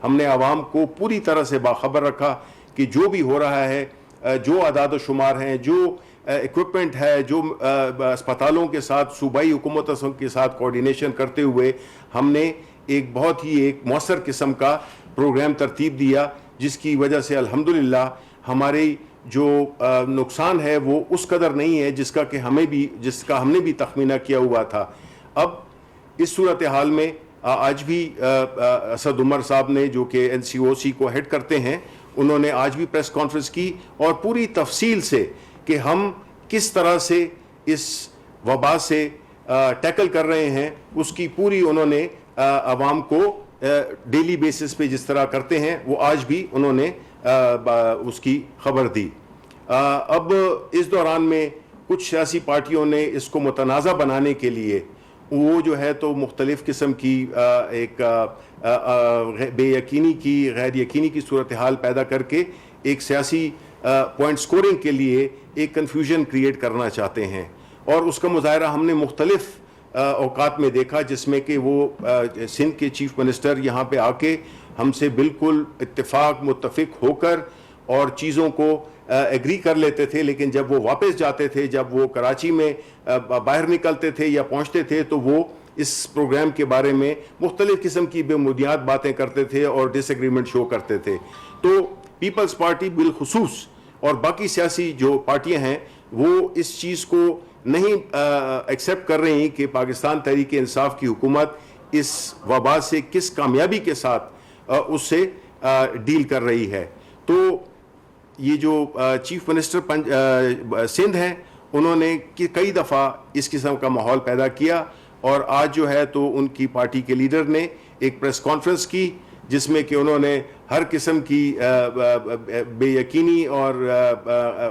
ہم نے عوام کو پوری طرح سے باخبر رکھا کہ جو بھی ہو رہا ہے، جو اعداد و شمار ہیں، جو ایکوپمنٹ ہے، جو اسپتالوں کے ساتھ صوبائی حکومتوں کے ساتھ کوارڈینیشن کرتے ہوئے ہم نے ایک بہت ہی ایک مؤثر قسم کا پروگرام ترتیب دیا، جس کی وجہ سے الحمدللہ ہماری جو نقصان ہے وہ اس قدر نہیں ہے جس کا ہم نے بھی تخمینہ کیا ہوا تھا۔ اب اس صورتحال میں آج بھی اسد عمر صاحب نے، جو کہ NCOC کو ہیڈ کرتے ہیں، انہوں نے آج بھی پریس کانفرنس کی اور پوری تفصیل سے کہ ہم کس طرح سے اس وبا سے ٹیکل کر رہے ہیں، اس کی پوری انہوں نے عوام کو ڈیلی بیسس پہ جس طرح کرتے ہیں وہ آج بھی انہوں نے اس کی خبر دی۔ اب اس دوران میں کچھ سیاسی پارٹیوں نے اس کو متنازع بنانے کے لیے وہ جو ہے تو مختلف قسم کی ایک بے یقینی کی، غیر یقینی کی صورتحال پیدا کر کے ایک سیاسی پوائنٹ سکورنگ کے لیے ایک کنفیوژن کریٹ کرنا چاہتے ہیں، اور اس کا مظاہرہ ہم نے مختلف اوقات میں دیکھا، جس میں کہ وہ سندھ کے چیف منسٹر یہاں پہ آ کے ہم سے بالکل متفق ہو کر اور چیزوں کو ایگری کر لیتے تھے، لیکن جب وہ واپس جاتے تھے، جب وہ کراچی میں باہر نکلتے تھے یا پہنچتے تھے، تو وہ اس پروگرام کے بارے میں مختلف قسم کی بے بنیاد باتیں کرتے تھے اور ڈس ایگریمنٹ شو کرتے تھے۔ تو پیپلز پارٹی بالخصوص اور باقی سیاسی جو پارٹیاں ہیں وہ اس چیز کو نہیں ایکسیپٹ کر رہی کہ پاکستان تحریک انصاف کی حکومت اس وبا سے کس کامیابی کے ساتھ اس سے ڈیل کر رہی ہے۔ تو یہ جو چیف منسٹر سندھ ہیں، انہوں نے کئی دفعہ اس قسم کا ماحول پیدا کیا، اور آج جو ہے تو ان کی پارٹی کے لیڈر نے ایک پریس کانفرنس کی جس میں کہ انہوں نے ہر قسم کی بے یقینی اور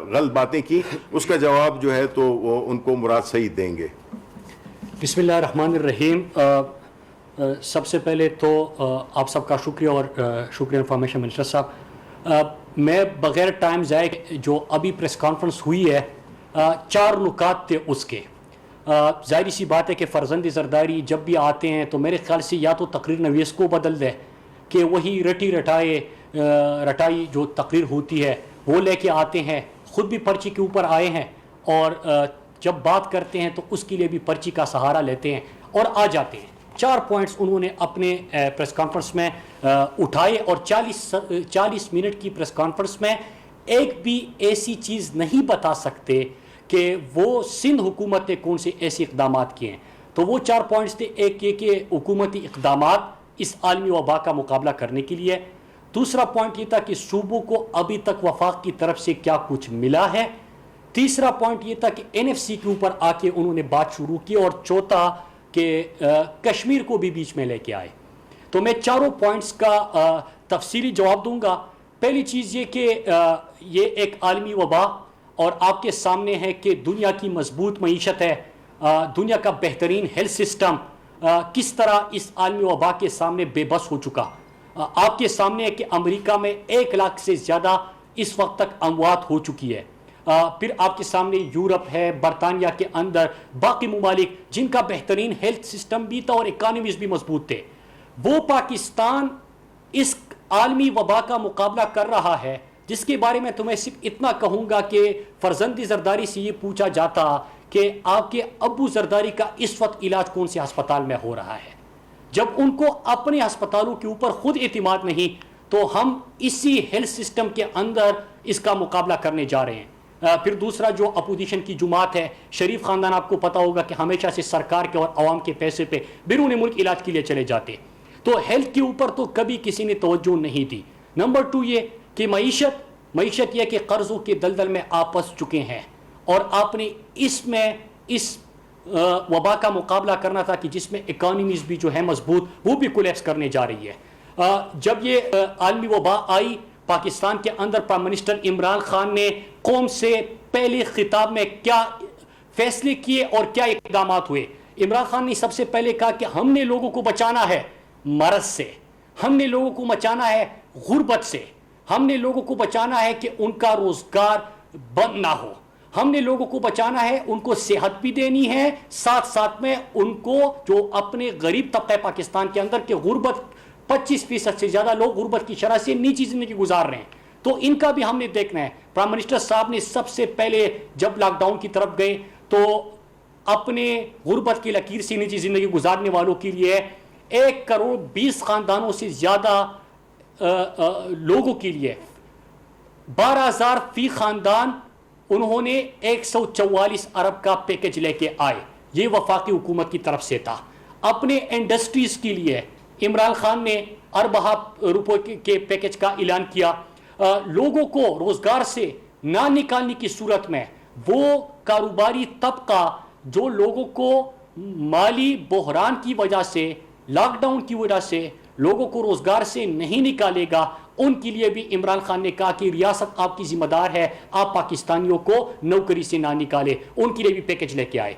غلط باتیں کی، اس کا جواب جو ہے تو وہ ان کو مراد سعید دیں گے۔ بسم اللہ الرحمن الرحیم۔ سب سے پہلے تو آپ سب کا شکریہ، اور شکریہ انفارمیشن منسٹر صاحب۔ میں بغیر ٹائم ضائع جو ابھی پریس کانفرنس ہوئی ہے، 4 نکات تھے اس کے۔ ظاہری سی بات ہے کہ فرزند زرداری جب بھی آتے ہیں تو میرے خیال سے یا تو تقریر نویس کو بدل دے کہ وہی رٹائی جو تقریر ہوتی ہے وہ لے کے آتے ہیں، خود بھی پرچی کے اوپر آئے ہیں، اور جب بات کرتے ہیں تو اس کے لیے بھی پرچی کا سہارا لیتے ہیں اور آ جاتے ہیں۔ 4 پوائنٹس انہوں نے اپنے پریس کانفرنس میں اٹھائے، اور 40 منٹ کی پریس کانفرنس میں ایک بھی ایسی چیز نہیں بتا سکتے کہ وہ سندھ حکومت نے کون سے ایسے اقدامات کیے ہیں۔ تو وہ 4 پوائنٹس تھے، ایک یہ کہ حکومتی اقدامات اس عالمی وبا کا مقابلہ کرنے کے لیے۔ دوسرا پوائنٹ یہ تھا کہ صوبوں کو ابھی تک وفاق کی طرف سے کیا کچھ ملا ہے۔ تیسرا پوائنٹ یہ تھا کہ NFC کے اوپر آ کے انہوں نے بات شروع کی، اور چوتھا کہ کشمیر کو بھی بیچ میں لے کے آئے۔ تو میں 4 پوائنٹس کا تفصیلی جواب دوں گا۔ پہلی چیز یہ کہ یہ ایک عالمی وبا، اور آپ کے سامنے ہے کہ دنیا کی مضبوط معیشت ہے، دنیا کا بہترین ہیلتھ سسٹم کس طرح اس عالمی وبا کے سامنے بے بس ہو چکا۔ آپ کے سامنے ہے کہ امریکہ میں 1 لاکھ سے زیادہ اس وقت تک اموات ہو چکی ہے۔ پھر آپ کے سامنے یورپ ہے، برطانیہ کے اندر باقی ممالک جن کا بہترین ہیلتھ سسٹم بھی تھا اور اکانومیز بھی مضبوط تھے، وہ پاکستان اس عالمی وبا کا مقابلہ کر رہا ہے، جس کے بارے میں تمہیں صرف اتنا کہوں گا کہ فرزند زرداری سے یہ پوچھا جاتا کہ آپ کے ابو زرداری کا اس وقت علاج کون سے ہسپتال میں ہو رہا ہے، جب ان کو اپنے ہسپتالوں کے اوپر خود اعتماد نہیں، تو ہم اسی ہیلتھ سسٹم کے اندر اس کا مقابلہ کرنے جا رہے ہیں۔ پھر دوسرا جو اپوزیشن کی جماعت ہے، شریف خاندان، آپ کو پتا ہوگا کہ ہمیشہ سے سرکار کے اور عوام کے پیسے پہ بیرون ملک علاج کے لیے چلے جاتے، تو ہیلتھ کے اوپر تو کبھی کسی نے توجہ نہیں دی۔ نمبر 2 یہ کہ معیشت یہ کہ قرضوں کے دلدل میں آپ پھنس چکے ہیں، اور آپ نے اس وبا کا مقابلہ کرنا تھا کہ جس میں اکانومیز بھی جو ہے مضبوط، وہ بھی کولیپس کرنے جا رہی ہے۔ جب یہ عالمی وبا آئی پاکستان کے اندر، پرائم منسٹر عمران خان نے قوم سے پہلے خطاب میں کیا فیصلے کیے اور کیا اقدامات ہوئے؟ عمران خان نے سب سے پہلے کہا کہ ہم نے لوگوں کو بچانا ہے مرض سے، ہم نے لوگوں کو بچانا ہے غربت سے، ہم نے لوگوں کو بچانا ہے کہ ان کا روزگار بند نہ ہو، ہم نے لوگوں کو بچانا ہے، ان کو صحت بھی دینی ہے، ساتھ ساتھ میں ان کو جو اپنے غریب طبقہ پاکستان کے اندر کے غربت 25% سے زیادہ لوگ غربت کی شرح سے نیچی زندگی گزار رہے ہیں. تو ان کا بھی ہم نے دیکھنا ہے. پرائم منسٹر صاحب نے سب سے پہلے جب لاک ڈاؤن کی طرف گئے تو اپنے غربت کی لکیر سے نیچی زندگی گزارنے والوں کے لیے 1 کروڑ 20 خاندانوں سے زیادہ لوگوں کے لیے 12,000 فی خاندان انہوں نے 144 ارب کا پیکج لے کے آئے. یہ وفاقی حکومت کی طرف سے تھا. اپنے انڈسٹریز کے لیے عمران خان نے اربہ روپے کے پیکج کا اعلان کیا. لوگوں کو روزگار سے نہ نکالنے کی صورت میں وہ کاروباری طبقہ جو لوگوں کو مالی بحران کی وجہ سے لاک ڈاؤن کی وجہ سے لوگوں کو روزگار سے نہیں نکالے گا, ان کے لیے بھی عمران خان نے کہا کہ ریاست آپ کی ذمہ دار ہے, آپ پاکستانیوں کو نوکری سے نہ نکالے. ان کے لیے بھی پیکج لے کے آئے.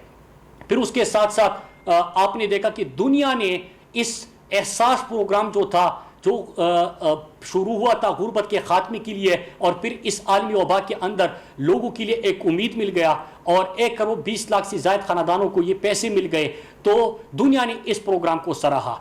پھر اس کے ساتھ ساتھ آپ نے دیکھا کہ دنیا نے اس احساس پروگرام جو تھا جو شروع ہوا تھا غربت کے خاتمے کے لیے, اور پھر اس عالمی وبا کے اندر لوگوں کے لیے ایک امید مل گیا اور 1 کروڑ 20 لاکھ سے زائد خاندانوں کو یہ پیسے مل گئے, تو دنیا نے اس پروگرام کو سراہا.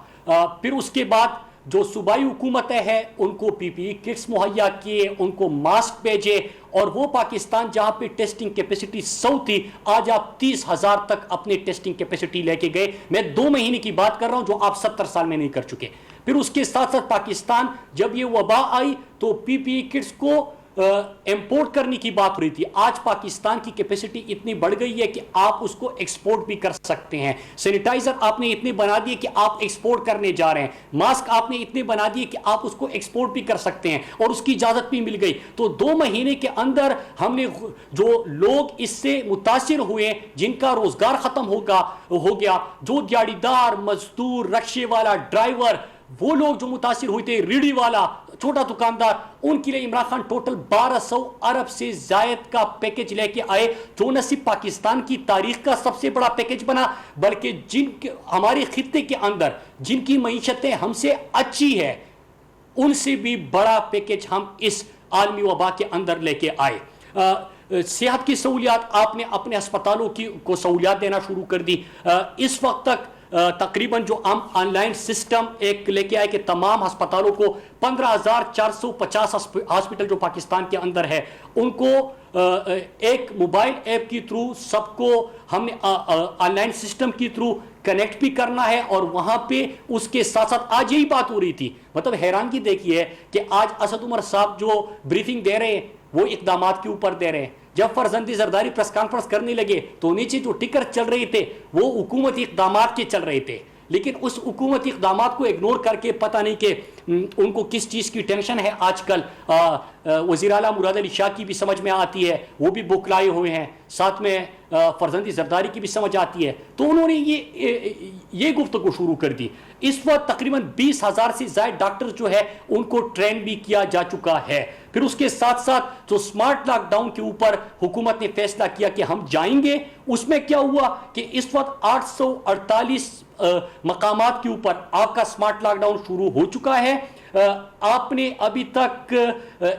پھر اس کے بعد جو صوبائی حکومتیں ہیں ان کو پی پی ای کٹس مہیا کیے, ان کو ماسک بھیجے, اور وہ پاکستان جہاں پہ ٹیسٹنگ کیپیسٹی 100 تھی آج آپ 30,000 تک اپنے ٹیسٹنگ کیپیسٹی لے کے گئے. میں 2 مہینے کی بات کر رہا ہوں جو آپ 70 سال میں نہیں کر چکے. پھر اس کے ساتھ ساتھ پاکستان جب یہ وبا آئی تو پی پی ای کٹس کو امپورٹ کرنے کی بات ہو رہی تھی. آج پاکستان کی کیپیسٹی اتنی بڑھ گئی ہے کہ آپ اس کو ایکسپورٹ بھی کر سکتے ہیں. سینیٹائزر آپ نے اتنے بنا دیے کہ آپ ایکسپورٹ کرنے جا رہے ہیں. ماسک آپ نے اتنے بنا دیے کہ آپ اس کو ایکسپورٹ بھی کر سکتے ہیں, اور اس کی اجازت بھی مل گئی. تو 2 مہینے کے اندر ہم نے جو لوگ اس سے متاثر ہوئے جن کا روزگار ختم ہو گیا, جو دیہڑی دار, مزدور, رکشے والا, ڈرائیور, وہ لوگ جو متاثر ہوئے تھے, ریڑھی والا, چھوٹا دکاندار, ان کے لیے عمران خان ٹوٹل 1200 ارب سے زائد کا پیکج لے کے آئے, جو نہ صرف پاکستان کی تاریخ کا سب سے بڑا پیکج بنا بلکہ ہمارے خطے کے اندر جن کی معیشتیں ہم سے اچھی ہے ان سے بھی بڑا پیکج ہم اس عالمی وبا کے اندر لے کے آئے. صحت کی سہولیات آپ نے اپنے ہسپتالوں کو سہولیات دینا شروع کر دی. اس وقت تک تقریباً جو ہم آن لائن سسٹم ایک لے کے آئے کہ تمام ہسپتالوں کو 15,450 ہاسپٹل جو پاکستان کے اندر ہے ان کو ایک موبائل ایپ کی تھرو سب کو ہم نے آن لائن سسٹم کی تھرو کنیکٹ بھی کرنا ہے. اور وہاں پہ اس کے ساتھ ساتھ آج یہی بات ہو رہی تھی, مطلب حیرانگی دیکھیے کہ آج اسد عمر صاحب جو بریفنگ دے رہے ہیں وہ اقدامات کے اوپر دے رہے ہیں. جب فرزندی زرداری پریس کانفرنس کرنے لگے تو نیچے جو ٹکر چل رہے تھے وہ حکومتی اقدامات کے چل رہے تھے, لیکن اس حکومتی اقدامات کو اگنور کر کے پتہ نہیں کہ ان کو کس چیز کی ٹینشن ہے. آج کل وزیر اعلیٰ مراد علی شاہ کی بھی سمجھ میں آتی ہے, وہ بھی بوکلائے ہوئے ہیں, ساتھ میں فرزندی زرداری کی بھی سمجھ آتی ہے. تو انہوں نے یہ گفتگو شروع کر دی. اس وقت تقریباً 20,000 سے زائد ڈاکٹر جو ہے ان کو ٹرین بھی کیا جا چکا ہے. پھر اس کے ساتھ ساتھ جو سمارٹ لاک ڈاؤن کے اوپر حکومت نے فیصلہ کیا کہ ہم جائیں گے, اس میں کیا ہوا کہ اس وقت 848 مقامات کے اوپر آپ کا سمارٹ لاک ڈاؤن شروع ہو چکا ہے. آپ نے ابھی تک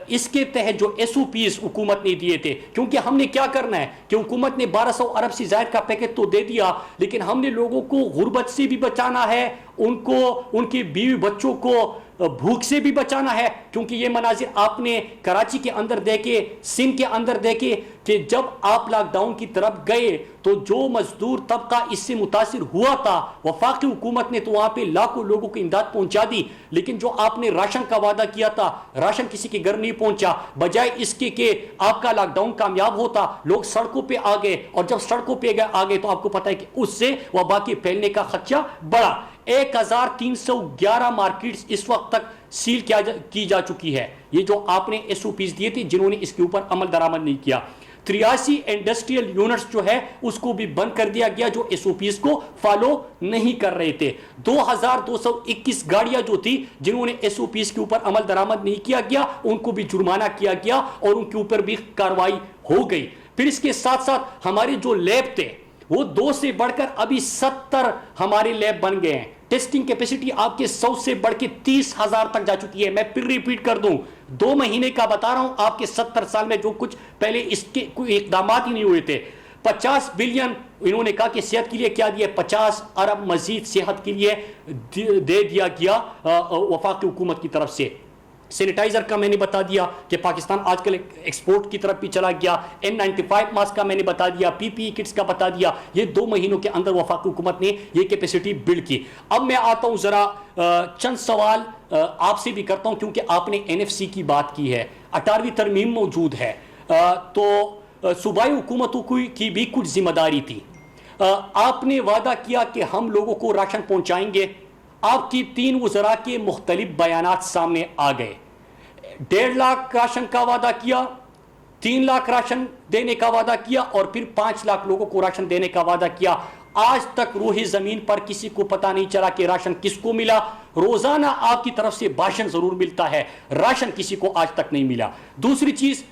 اس کے تحت جو ایس او پیز حکومت نے دیے تھے, کیونکہ ہم نے کیا کرنا ہے کہ حکومت نے 1200 ارب سے زائد کا پیکج تو دے دیا, لیکن ہم نے لوگوں کو غربت سے بھی بچانا ہے, ان کو ان کے بیوی بچوں کو بھوک سے بھی بچانا ہے. کیونکہ یہ مناظر آپ نے کراچی کے اندر دیکھے, سندھ کے اندر دیکھے کہ جب آپ لاک ڈاؤن کی طرف گئے تو جو مزدور طبقہ اس سے متاثر ہوا تھا, وفاقی حکومت نے تو وہاں پہ لاکھوں لوگوں کو امداد پہنچا دی, لیکن جو آپ نے راشن کا وعدہ کیا تھا راشن کسی کے گھر نہیں پہنچا. بجائے اس کے کہ آپ کا لاک ڈاؤن کامیاب ہوتا, لوگ سڑکوں پہ آ گئے, اور جب سڑکوں پہ آ گئے تو آپ کو پتہ ہے کہ اس سے وبا کے پھیلنے کا خدشہ بڑھا. 1311 مارکیٹس اس وقت تک سیل کی جا چکی ہے. یہ جو آپ نے ایس او پیز دیے تھے جنہوں نے اس کے اوپر عمل درآمد نہیں کیا. 83 انڈسٹریل یونٹس جو ہے اس کو بھی بند کر دیا گیا جو ایس او پیز کو فالو نہیں کر رہے تھے. 2221 گاڑیاں جو تھی جنہوں نے ایس او پیز کے اوپر عمل درآمد نہیں کیا گیا ان کو بھی جرمانہ کیا گیا اور ان کے اوپر بھی کارروائی ہو گئی. پھر اس کے ساتھ ساتھ ہمارے جو لیب تھے وہ 2 سے بڑھ کر ابھی 70 ہمارے لیب بن گئے ہیں. ٹیسٹنگ کیپیسٹی آپ کے 100 سے بڑھ کے 30,000 تک جا چکی ہے. میں پھر ریپیٹ کر دوں, 2 مہینے کا بتا رہا ہوں, آپ کے 70 سال میں جو کچھ پہلے اس کے کوئی اقدامات ہی نہیں ہوئے تھے. 50 بلین انہوں نے کہا کہ صحت کے لیے کیا دیا, 50 ارب مزید صحت کے لیے دے دیا گیا وفاقی حکومت کی طرف سے. سینیٹائزر کا میں نے بتا دیا کہ پاکستان آج کل ایکسپورٹ کی طرف بھی چلا گیا. N95 ماسک کا میں نے بتا دیا, PPE کٹس کا بتا دیا. یہ 2 مہینوں کے اندر وفاقی حکومت نے یہ کیپیسٹی بلڈ کی. اب میں آتا ہوں ذرا چند سوال آپ سے بھی کرتا ہوں, کیونکہ آپ نے NFC کی بات کی ہے, 18ویں ترمیم موجود ہے, تو صوبائی حکومتوں کی بھی کچھ ذمہ داری تھی. آپ نے وعدہ کیا کہ ہم لوگوں کو راشن پہنچائیں گے. آپ کی 3 وزراء کے مختلف بیانات سامنے آ گئے. 1.5 لاکھ راشن کا وعدہ کیا, 3 لاکھ راشن دینے کا وعدہ کیا, اور پھر 5 لاکھ لوگوں کو راشن دینے کا وعدہ کیا. آج تک روح زمین پر کسی کو پتہ نہیں چلا کہ راشن کس کو ملا. روزانہ آپ کی طرف سے بھاشن ضرور ملتا ہے, راشن کسی کو آج تک نہیں ملا. دوسری چیز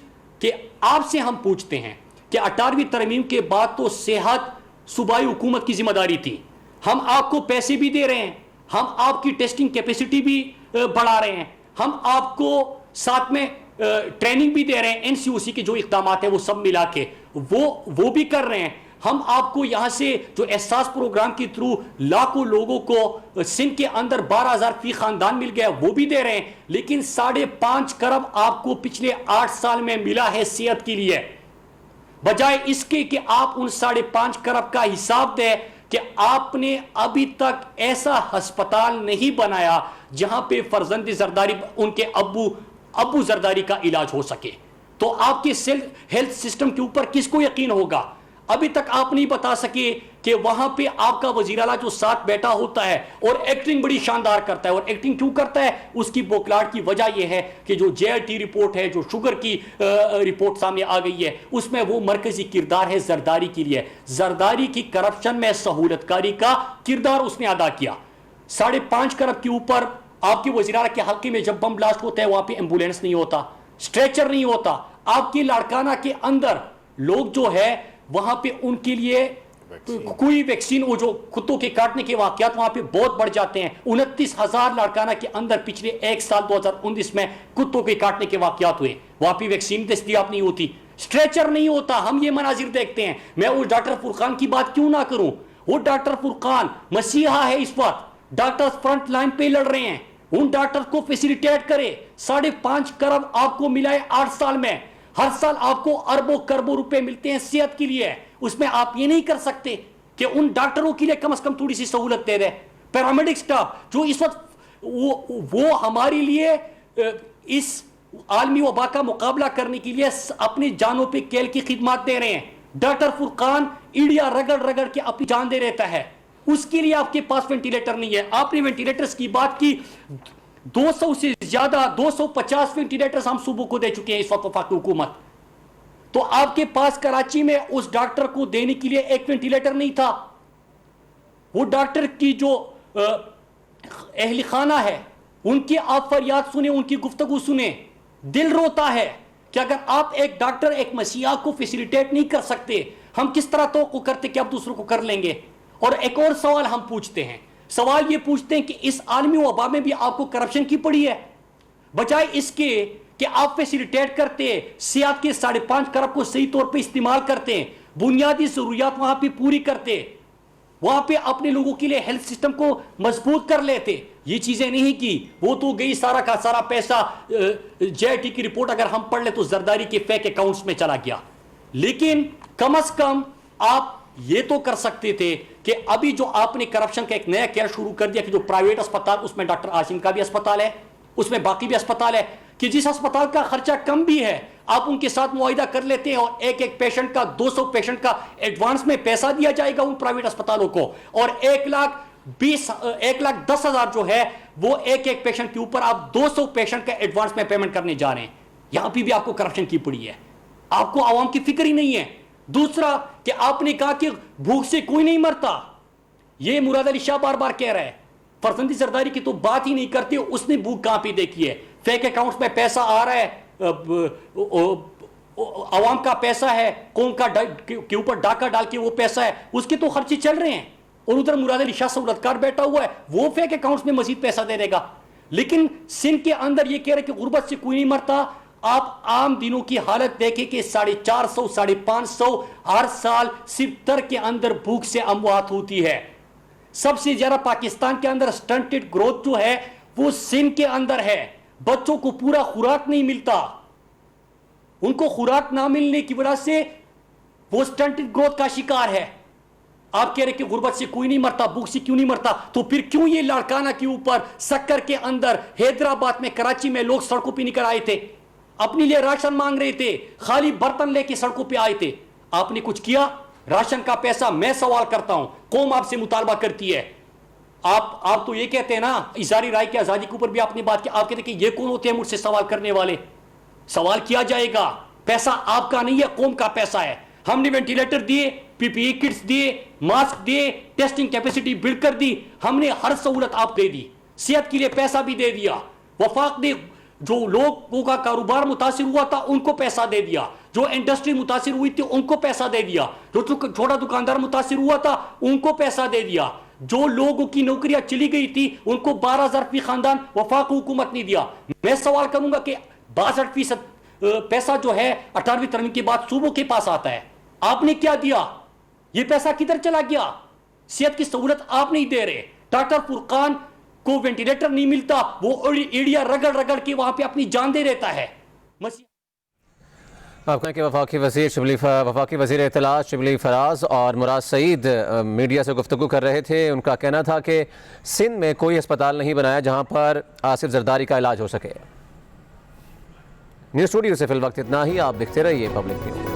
کہ آپ سے ہم پوچھتے ہیں کہ 18ویں ترمیم کے بعد تو صحت صوبائی حکومت کی ذمہ داری تھی. ہم آپ کو پیسے بھی دے رہے ہیں, ہم آپ کی ٹیسٹنگ کیپیسٹی بھی بڑھا رہے ہیں, ہم آپ کو ساتھ میں ٹریننگ بھی دے رہے ہیں, NCOC کے جو اقدامات ہیں وہ سب ملا کے وہ بھی کر رہے ہیں. ہم آپ کو یہاں سے جو احساس پروگرام کے تھرو لاکھوں لوگوں کو سندھ کے اندر 12,000 فی خاندان مل گیا وہ بھی دے رہے ہیں. لیکن 5.5 کروڑ آپ کو پچھلے 8 سال میں ملا ہے صحت کے لیے, بجائے اس کے کہ آپ ان 5.5 کروڑ کا حساب دیں کہ آپ نے ابھی تک ایسا ہسپتال نہیں بنایا جہاں پہ فرزند زرداری ان کے ابو زرداری کا علاج ہو سکے. تو آپ کے ہیلتھ سسٹم کے اوپر کس کو یقین ہوگا؟ ابھی تک آپ نہیں بتا سکے کہ وہاں پہ آپ کا وزیر اعلیٰ جو ساتھ بیٹھا ہوتا ہے اور ایکٹنگ بڑی شاندار کرتا ہے, اور ایکٹنگ کیوں کرتا ہے؟ اس کی بوکلاٹ کی وجہ یہ ہے کہ جو JIT رپورٹ ہے, جو شوگر کی رپورٹ سامنے آ گئی ہے, اس میں وہ مرکزی کردار ہے زرداری کے لیے. زرداری کی کرپشن میں سہولت کاری کا کردار اس نے ادا کیا. 5.5 کروڑ کے اوپر آپ کے وزیر اعلیٰ کے حلقے میں جب بم بلاسٹ ہوتا ہے وہاں پہ ایمبولینس نہیں ہوتا, اسٹریچر نہیں ہوتا. آپ کی لاڑکانہ کے اندر لوگ جو ہے وہاں پہ ان کے لیے کوئی ویکسین, وہ جو کتوں کے کاٹنے کے واقعات وہاں پہ بہت بڑھ جاتے ہیں. 29,000 لاڑکانہ کے اندر پچھلے 1 سال 2019 میں کتوں کے کاٹنے کے واقعات ہوئے, وہاں پہ ویکسین دستیاب نہیں ہوتی, اسٹریچر نہیں ہوتا. ہم یہ مناظر دیکھتے ہیں. میں اس ڈاکٹر فرقان کی بات کیوں نہ کروں؟ وہ ڈاکٹر فرقان مسیحا ہے, اس وقت ڈاکٹر فرنٹ لائن پہ لڑ رہے ہیں. ان ڈاکٹر کو فیسیلیٹیٹ کرے. 5.5 کروڑ آپ کو ملا ہے 8 سال میں. ہر سال آپ کو اربوں کربوں روپے ملتے ہیں صحت کے لیے. اس میں آپ یہ نہیں کر سکتے کہ ان ڈاکٹروں کے لیے کم از کم تھوڑی سی سہولت دے دیں. پیرامیڈک سٹاف جو اس وقت وہ ہمارے لیے اس عالمی وبا کا مقابلہ کرنے کے لیے اپنی جانوں پہ کیل کی خدمات دے رہے ہیں. ڈاکٹر فرقان ایڑیا رگڑ رگڑ کے اپنی جان دے رہتا ہے. اس کے لیے آپ کے پاس وینٹیلیٹر نہیں ہے. آپ نے وینٹیلیٹرز کی بات کی, 200 سے زیادہ 250 وینٹیلیٹرز ہم صوبوں کو دے چکے ہیں اس وقت وفاقی حکومت. تو آپ کے پاس کراچی میں اس ڈاکٹر کو دینے کے لیے ایک وینٹیلیٹر نہیں تھا. وہ ڈاکٹر کی جو اہل خانہ ہے ان کی آپ فریاد سنیں, ان کی گفتگو سنیں, دل روتا ہے کہ اگر آپ ایک ڈاکٹر ایک مسیحا کو فیسیلیٹیٹ نہیں کر سکتے, ہم کس طرح توقع کرتے کہ آپ دوسروں کو کر لیں گے. اور ایک اور سوال ہم پوچھتے ہیں, سوال یہ پوچھتے ہیں کہ اس عالمی وبا میں بھی آپ کو کرپشن کی پڑی ہے, بجائے اس کے کہ آپ فیسیلیٹیٹ کرتے, صحت کے 5.5 کروڑ کو صحیح طور پہ استعمال کرتے, بنیادی ضروریات وہاں پہ پوری کرتے, وہاں پہ اپنے لوگوں کے لیے ہیلتھ سسٹم کو مضبوط کر لیتے. یہ چیزیں نہیں کی. وہ تو گئی سارا کا سارا پیسہ. JIT کی رپورٹ اگر ہم پڑھ لیں تو زرداری کے فیک اکاؤنٹس میں چلا گیا. لیکن کم از کم آپ یہ تو کر سکتے تھے کہ ابھی جو آپ نے کرپشن کا ایک نیا کیس شروع کر دیا کہ جو پرائیویٹ اسپتال, اس میں ڈاکٹر عاصم کا بھی اسپتال ہے, اس میں باقی بھی اسپتال ہے, کہ جس اسپتال کا خرچہ کم بھی ہے آپ ان کے ساتھ معاہدہ کر لیتے ہیں اور ایک پیشنٹ کا 200 پیشنٹ کا ایڈوانس میں پیسہ دیا جائے گا ان پرائیویٹ اسپتالوں کو, اور 1,10,000 جو ہے وہ ایک پیشنٹ کے اوپر آپ 200 پیشنٹ کا ایڈوانس میں پیمنٹ کرنے جا رہے ہیں. یہاں پہ بھی آپ کو کرپشن کی پڑی ہے. آپ کو عوام کی فکر ہی نہیں ہے. دوسرا کہ آپ نے کہا کہ بھوک سے کوئی نہیں مرتا, یہ مراد علی شاہ بار بار کہہ رہا ہے. فرزندی زرداری کی تو بات ہی نہیں کرتے, اس نے بھوک کہاں پہ دیکھی ہے. فیک اکاؤنٹس میں پیسہ آ رہا ہے, عوام کا پیسہ ہے, قوم کا کے اوپر ڈاکہ ڈال کے وہ پیسہ ہے, اس کے تو خرچے چل رہے ہیں, اور ادھر مراد علی شاہ سہولت کار بیٹھا ہوا ہے, وہ فیک اکاؤنٹس میں مزید پیسہ دے دے گا. لیکن سندھ کے اندر یہ کہہ رہے کہ غربت سے کوئی نہیں مرتا, آپ عام دنوں کی حالت دیکھیں کہ 450 550 ہر سال صرف تر کے اندر بھوک سے اموات ہوتی ہے. سب سے زیادہ پاکستان کے اندر سٹنٹڈ گروتھ جو ہے وہ سندھ کے اندر ہے. بچوں کو پورا خوراک نہیں ملتا, ان کو خوراک نہ ملنے کی وجہ سے وہ سٹنٹڈ گروتھ کا شکار ہے. آپ کہہ رہے کہ غربت سے کوئی نہیں مرتا, بھوک سے کیوں نہیں مرتا, تو پھر کیوں یہ لاڑکانہ کے اوپر, سکر کے اندر, حیدرآباد میں, کراچی میں لوگ سڑکوں پہ نکل آئے تھے, اپنے لیے راشن مانگ رہے تھے, خالی برتن لے کے سڑکوں پہ آئے تھے. آپ نے کچھ کیا؟ راشن کا پیسہ, میں سوال کرتا ہوں, قوم آپ سے مطالبہ کرتی ہے. آپ تو یہ کہتے ہیں نا اظہاری رائے کی آزادی کے اوپر بھی آپ نے بات کی, آپ کہتے ہیں کہ یہ کون ہوتے ہیں مجھ سے سوال کرنے والے؟ سوال کیا جائے گا, پیسہ آپ کا نہیں ہے, قوم کا پیسہ ہے. ہم نے وینٹیلیٹر دیے, پی پی ای کٹس دیے, ماسک دیے, ٹیسٹنگ کیپیسٹی بلڈ کر دی, ہم نے ہر سہولت آپ دے دی, صحت کے لیے پیسہ بھی دے دیا. وفاق نے جو لوگوں کا کاروبار متاثر ہوا تھا ان کو پیسہ دے دیا, جو انڈسٹری متاثر ہوئی تھی ان کو پیسہ دے دیا, جو چھوٹا دکاندار متاثر ہوا تھا ان کو پیسہ دے دیا, جو لوگوں کی نوکریاں چلی گئی تھی ان کو 12,000 فی خاندان وفاق حکومت نہیں دیا. میں سوال کروں گا کہ 62% پیسہ جو ہے 18ویں ترمیم کے بعد صوبوں کے پاس آتا ہے, آپ نے کیا دیا؟ یہ پیسہ کدھر چلا گیا؟ صحت کی سہولت آپ نہیں دے رہے. ڈاکٹر فرقان کو وینٹیلیٹر نہیں ملتا, وہ ایڑیا رگڑ رگڑ کے وہاں پہ اپنی جان دے دیتا ہے. آپ کہیں کہ وفاقی وزیر اطلاعات شبلی فراز اور مراد سعید میڈیا سے گفتگو کر رہے تھے. ان کا کہنا تھا کہ سندھ میں کوئی اسپتال نہیں بنایا جہاں پر آصف زرداری کا علاج ہو سکے. نیوز اسٹوڈیو سے فی الوقت اتنا ہی. آپ دیکھتے رہیے پبلک نیوز.